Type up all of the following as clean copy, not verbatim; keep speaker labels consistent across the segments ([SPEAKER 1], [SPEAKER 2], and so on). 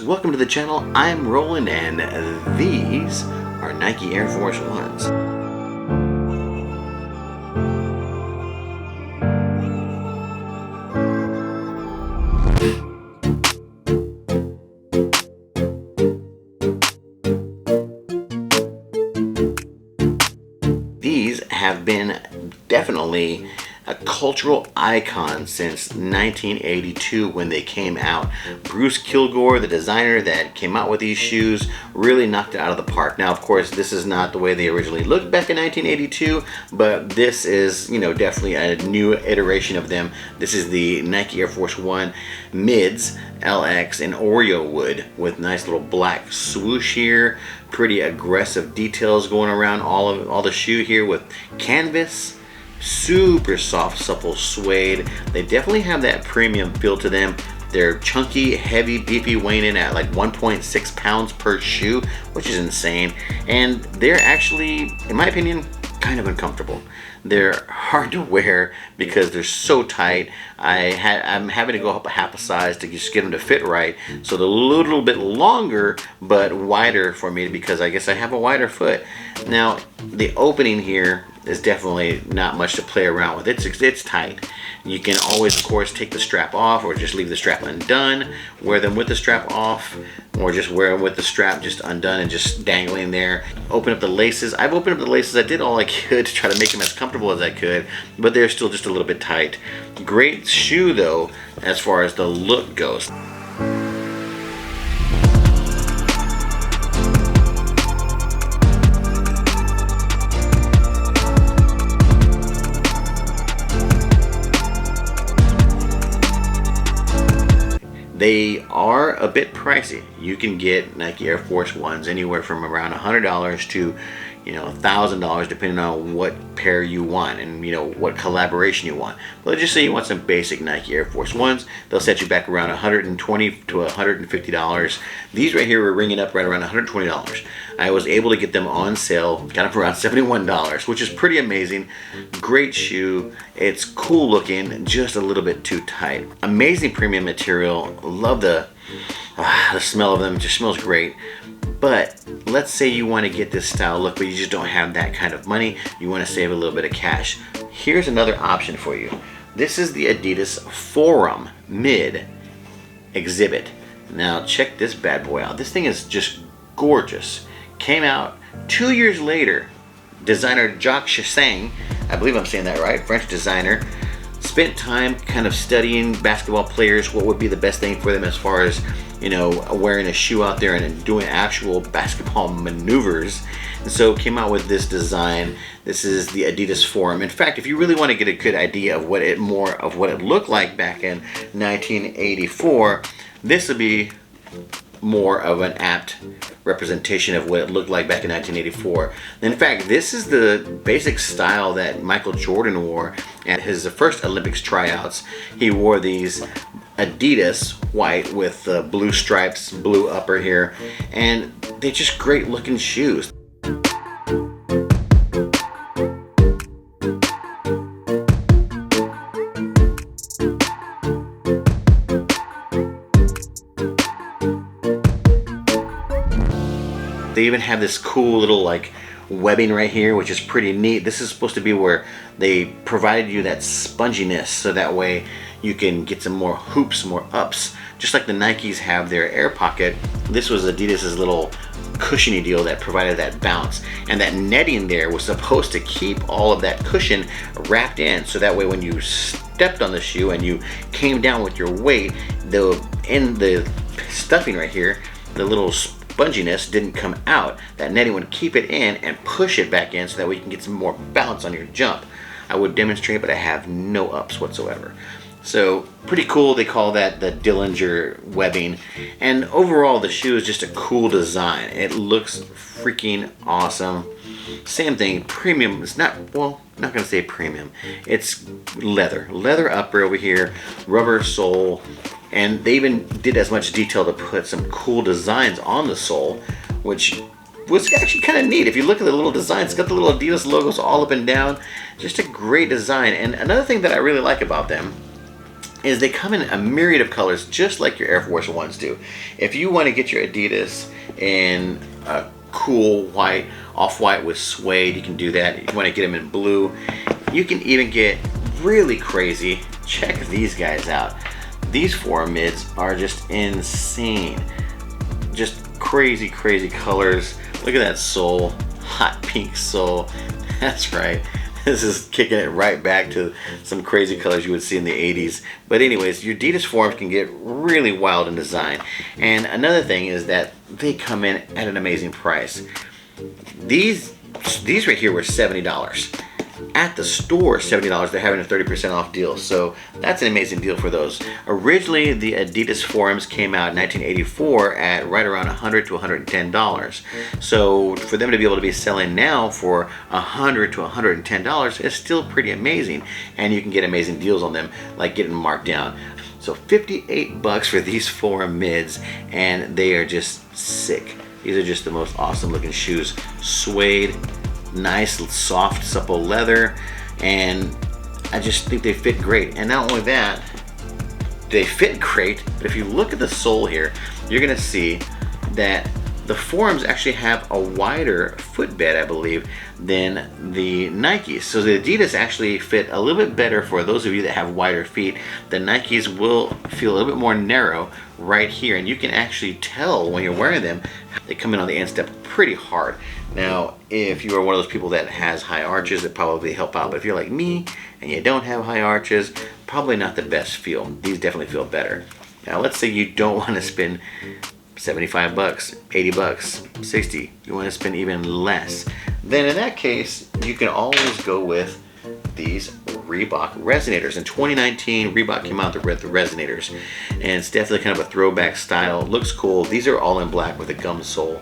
[SPEAKER 1] Welcome to the channel. I'm Roland and these are Nike Air Force Ones. These have been definitely a cultural icon since 1982 when they came out. Bruce Kilgore, the designer that came out with these shoes, really knocked it out of the park. Now, of course, this is not the way they originally looked back in 1982, but this is, definitely a new iteration of them. This is the Nike Air Force One Mids LX in Oreo wood with nice little black swoosh here. Pretty aggressive details going around all the shoe here with canvas. Super soft, supple suede. They definitely have that premium feel to them. They're chunky, heavy, beefy, weighing in at like 1.6 pounds per shoe, which is insane. And they're actually, in my opinion, kind of uncomfortable. They're hard to wear because they're so tight. I'm having to go up a half a size to just get them to fit right. So they're a little bit longer but wider for me because I guess I have a wider foot. Now the opening here is definitely not much to play around with. It's tight. You can always, of course, take the strap off or just leave the strap undone. Wear them with the strap off or just wear them with the strap just undone and just dangling there. Open up the laces. I've opened up the laces. I did all I could to try to make them as comfortable as I could, but they're still just a little bit tight. Great shoe though, as far as the look goes. They are a bit pricey. You can get Nike Air Force Ones anywhere from around $100 to $1,000 depending on what pair you want and what collaboration you want. But let's just say you want some basic Nike Air Force Ones. They'll set you back around $120 to $150. These right here were ringing up right around $120. I was able to get them on sale, got them for around $71, which is pretty amazing. Great shoe. It's cool looking, just a little bit too tight. Amazing premium material. Love the smell of them. It just smells great. But let's say you want to get this style look, but you just don't have that kind of money. You want to save a little bit of cash. Here's another option for you. This is the Adidas Forum Mid Exhibit. Now check this bad boy out. This thing is just gorgeous. Came out 2 years later. Designer Jacques Chassaing, I believe I'm saying that right, French designer, spent time kind of studying basketball players, what would be the best thing for them as far as wearing a shoe out there and doing actual basketball maneuvers, and so came out with this design. This is the Adidas Forum. In fact, if you really want to get a good idea of what it looked like back in 1984, this would be more of an apt representation of what it looked like back in 1984. In fact, this is the basic style that Michael Jordan wore at his first Olympics tryouts. He wore these Adidas white with blue stripes, blue upper here, and they're just great looking shoes. They even have this cool little webbing right here, which is pretty neat. This is supposed to be where they provided you that sponginess, so that way you can get some more hoops, more ups. Just like the Nikes have their air pocket, this was Adidas's little cushiony deal that provided that bounce. And that netting there was supposed to keep all of that cushion wrapped in, so that way when you stepped on the shoe and you came down with your weight, in the stuffing right here, the little sponginess didn't come out. That netting would keep it in and push it back in, so that way you can get some more bounce on your jump. I would demonstrate, but I have no ups whatsoever. So pretty cool. They call that the Dillinger webbing. And overall, the shoe is just a cool design. It looks freaking awesome. Same thing, premium. It's not, well, I'm not gonna say premium. It's leather upper over here, rubber sole, and they even did as much detail to put some cool designs on the sole, which was actually kind of neat. If you look at the little design, it's got the little Adidas logos all up and down. Just a great design. And another thing that I really like about them is they come in a myriad of colors, just like your Air Force Ones do. If you want to get your Adidas in a cool white, off-white with suede, you can do that. If you want to get them in blue, you can even get really crazy. Check these guys out. These forum mids are just insane. Just crazy, crazy colors. Look at that sole, hot pink sole. That's right. This is kicking it right back to some crazy colors you would see in the 80s. But anyways, your Adidas forums can get really wild in design. And another thing is that they come in at an amazing price. These right here were $70. At the store, $70, they're having a 30% off deal. So that's an amazing deal for those. Originally, the Adidas forums came out in 1984 at right around $100 to $110. So for them to be able to be selling now for $100 to $110 is still pretty amazing. And you can get amazing deals on them, like getting marked down. So $58 for these forum mids, and they are just sick. These are just the most awesome looking shoes. Suede, nice soft supple leather, and I just think they fit great. And not only that, they fit great, but if you look at the sole here, you're gonna see that the forums actually have a wider footbed, I believe, than the Nikes. So the Adidas actually fit a little bit better for those of you that have wider feet. The Nikes will feel a little bit more narrow right here, and you can actually tell when you're wearing them, they come in on the instep pretty hard. Now, if you are one of those people that has high arches, it probably help out. But if you're like me and you don't have high arches, probably not the best feel. These definitely feel better. Now, let's say you don't want to spend $75, $80, $60. You want to spend even less. Then in that case, you can always go with these Reebok Resonators. In 2019, Reebok came out with the Resonators, and it's definitely kind of a throwback style. Looks cool. These are all in black with a gum sole.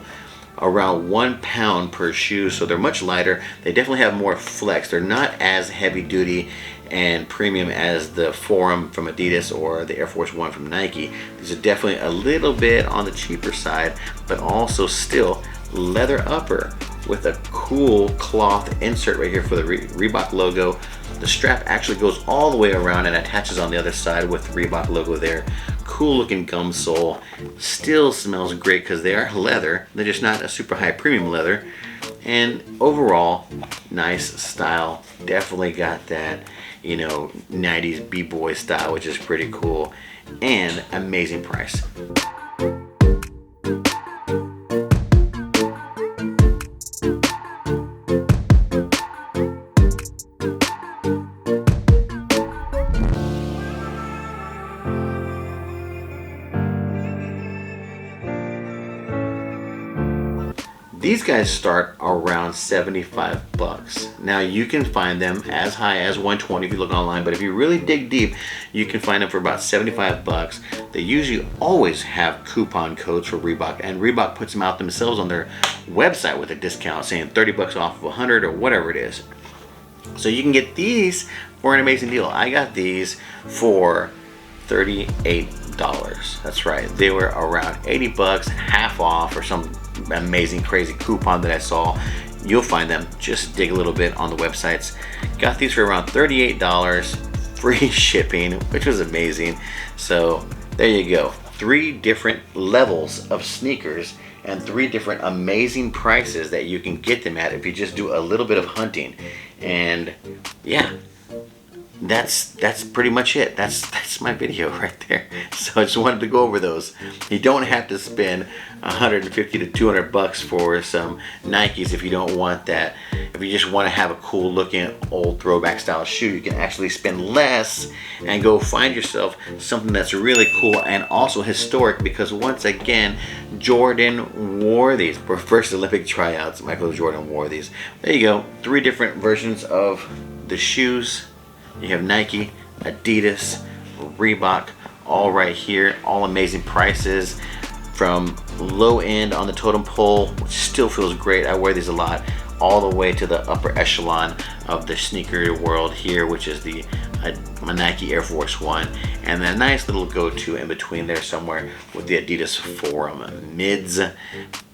[SPEAKER 1] Around 1 pound per shoe, so they're much lighter. They definitely have more flex. They're not as heavy duty and premium as the Forum from Adidas or the Air Force One from Nike. These are definitely a little bit on the cheaper side, but also still leather upper with a cool cloth insert right here for the Reebok logo. The strap actually goes all the way around and attaches on the other side with the Reebok logo there. Cool looking gum sole. Still smells great because they are leather. They're just not a super high premium leather. And overall, nice style. Definitely got that, 90s b-boy style, which is pretty cool. And amazing price. These guys start around $75. Now you can find them as high as $120 if you look online, but if you really dig deep, you can find them for about $75. They usually always have coupon codes for Reebok, and Reebok puts them out themselves on their website with a discount saying $30 off of 100 or whatever it is. So you can get these for an amazing deal. I got these for $38. That's right. They were around $80, half off, or some amazing crazy coupon that I saw. You'll find them. Just dig a little bit on the websites. Got these for around $38, free shipping, which was amazing. So there you go. 3 different levels of sneakers and 3 different amazing prices that you can get them at if you just do a little bit of hunting. And yeah, that's pretty much it. That's my video right there. So I just wanted to go over those. You don't have to spend $150 to $200 for some Nikes if you don't want that. If you just want to have a cool looking old throwback style shoe, you can actually spend less and go find yourself something that's really cool and also historic, because once again, Jordan wore these for first Olympic tryouts. Michael Jordan wore these. There you go. 3 different versions of the shoes. You have Nike, Adidas, Reebok, all right here, all amazing prices, from low end on the totem pole, which still feels great. I wear these a lot, all the way to the upper echelon of the sneaker world here, which is the Nike Air Force One, and a nice little go-to in between there somewhere with the Adidas Forum mids.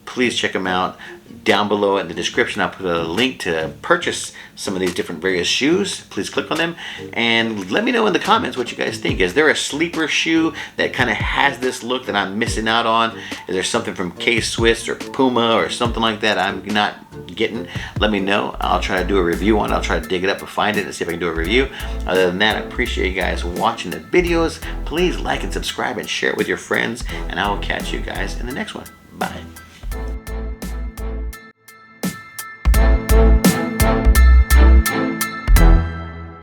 [SPEAKER 1] Please check them out. Down below in the description, I'll put a link to purchase some of these different various shoes. Please click on them and let me know in the comments what you guys think. Is there a sleeper shoe that kind of has this look that I'm missing out on? Is there something from K-Swiss or Puma or something like that I'm not getting? Let me know. I'll try to do a review on it. I'll try to dig it up and find it and see if I can do a review. Other than that, I appreciate you guys watching the videos. Please like and subscribe and share it with your friends, and I will catch you guys in the next one. Bye.